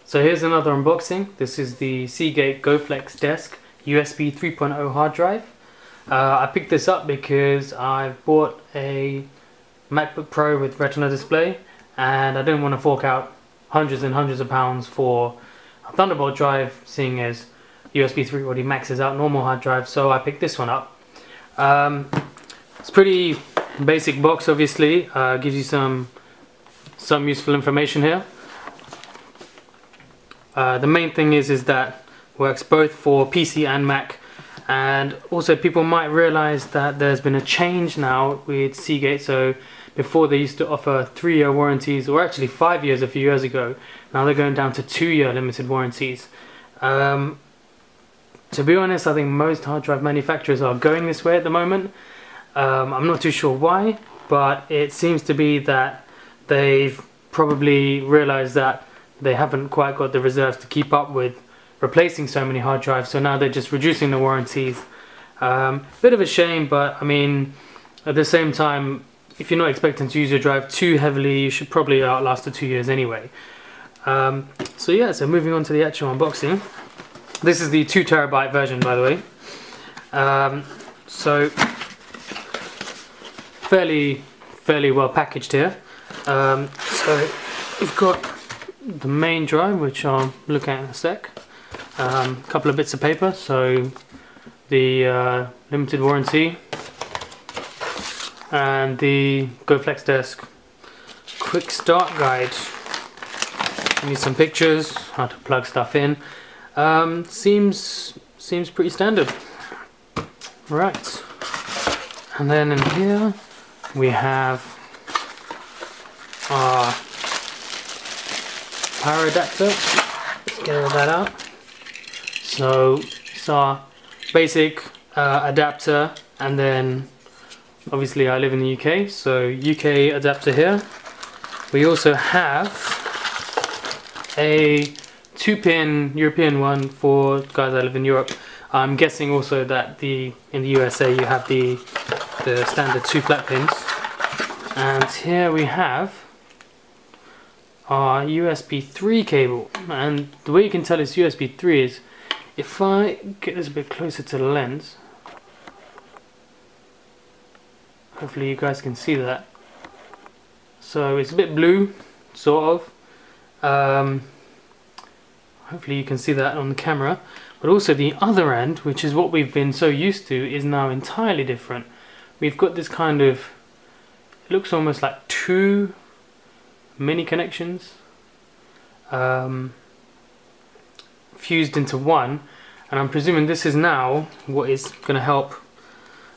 So here's another unboxing. This is the Seagate GoFlex Desk USB 3.0 hard drive. I picked this up because I bought a Macbook Pro with Retina Display and I didn't want to fork out hundreds and hundreds of pounds for a Thunderbolt drive, seeing as USB 3 already maxes out normal hard drives, so I picked this one up. It's pretty basic box, obviously. Gives you some useful information here. The main thing is that works both for PC and Mac, and also people might realize that there's been a change now with Seagate. So before they used to offer 3-year warranties, or actually 5 years a few years ago. Now they're going down to 2-year limited warranties. To be honest, I think most hard drive manufacturers are going this way at the moment. I'm not too sure why, but it seems to be that they've probably realized that they haven't quite got the reserves to keep up with replacing so many hard drives, so now they're just reducing the warranties. Bit of a shame, but I mean, at the same time, if you're not expecting to use your drive too heavily, you should probably outlast the 2 years anyway. So yeah, so moving on to the actual unboxing. This is the 2TB version, by the way. So fairly well packaged here. So we've got the main drive, which I'll look at in a sec. A couple of bits of paper, so the limited warranty and the GoFlex Desk quick start guide. Need some pictures, how to plug stuff in. Seems pretty standard. Right, and then in here we have our power adapter. Let's get all that out. So it's our basic adapter, and then obviously I live in the UK, so UK adapter here. We also have a 2-pin European one for guys that live in Europe. I'm guessing also that in the USA you have the standard 2 flat pins. And here we have our USB 3 cable, and the way you can tell it's USB 3 is if I get this a bit closer to the lens. Hopefully you guys can see that. So it's a bit blue, sort of. Hopefully you can see that on the camera. But also the other end, which is what we've been so used to, is now entirely different. We've got this kind of, it looks almost like 2 mini connections fused into one, and I'm presuming this is now what is going to help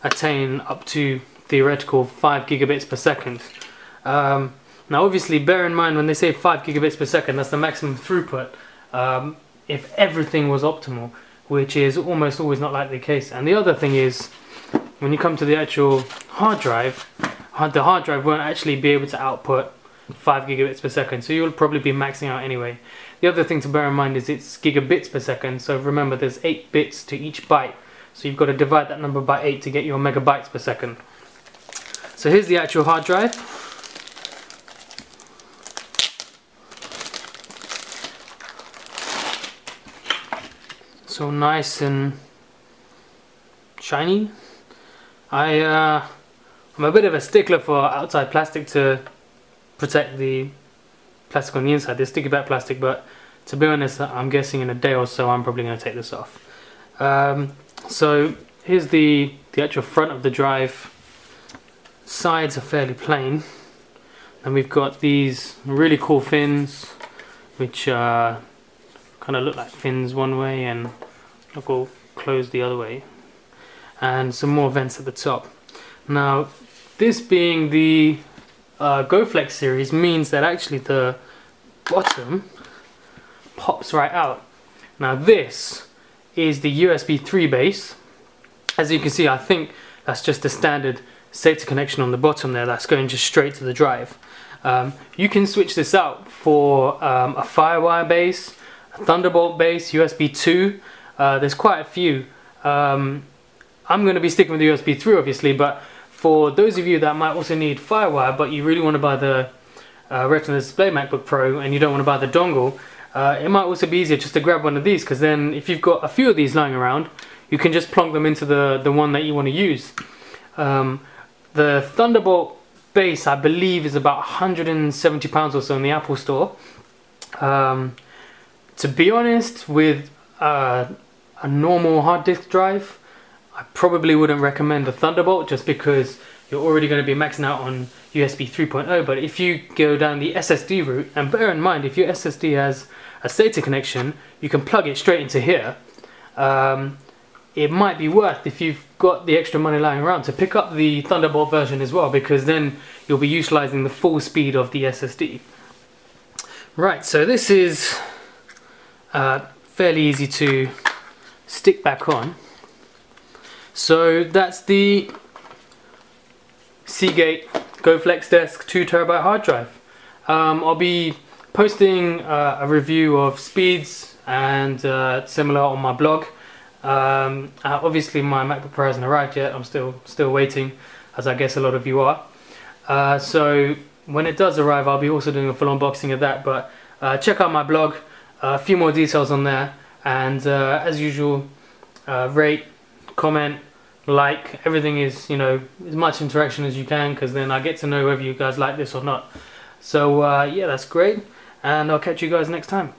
attain up to theoretical 5 gigabits per second. Now obviously bear in mind, when they say 5 gigabits per second, that's the maximum throughput if everything was optimal, which is almost always not likely the case. And the other thing is, when you come to the actual hard drive, the hard drive won't actually be able to output 5 gigabits per second, so you'll probably be maxing out anyway. The other thing to bear in mind is it's gigabits per second, so remember there's 8 bits to each byte, so you've got to divide that number by 8 to get your megabytes per second. So here's the actual hard drive. So nice and shiny. I'm a bit of a stickler for outside plastic to protect the plastic on the inside, the sticky back plastic, but to be honest, I'm guessing in a day or so I'm probably going to take this off. So here's the actual front of the drive. Sides are fairly plain, and we've got these really cool fins, which kind of look like fins one way and look all closed the other way, and some more vents at the top. Now this being the GoFlex series means that actually the bottom pops right out. Now this is the USB 3 base. As you can see, I think that's just a standard SATA connection on the bottom there, that's going just straight to the drive. You can switch this out for a Firewire base, a Thunderbolt base, USB 2. There's quite a few. I'm going to be sticking with the USB 3 obviously, but for those of you that might also need Firewire but you really want to buy the Retina Display MacBook Pro and you don't want to buy the dongle, it might also be easier just to grab one of these, because then if you've got a few of these lying around, you can just plonk them into the one that you want to use. The Thunderbolt base, I believe, is about £170 or so in the Apple Store. To be honest, with a normal hard disk drive, I probably wouldn't recommend the Thunderbolt, just because you're already going to be maxing out on USB 3.0. But if you go down the SSD route, and bear in mind, if your SSD has a SATA connection, you can plug it straight into here. It might be worth, if you've got the extra money lying around, to pick up the Thunderbolt version as well, because then you'll be utilizing the full speed of the SSD. Right, so this is fairly easy to stick back on. So that's the Seagate GoFlex Desk 2TB hard drive. I'll be posting a review of speeds and similar on my blog. Obviously my MacBook Pro hasn't arrived yet. I'm still waiting, as I guess a lot of you are. So when it does arrive, I'll be also doing a full unboxing of that. But check out my blog, a few more details on there, and as usual, rate, comment, like, everything is, you know, as much interaction as you can, because then I get to know whether you guys like this or not. So yeah, that's great, and I'll catch you guys next time.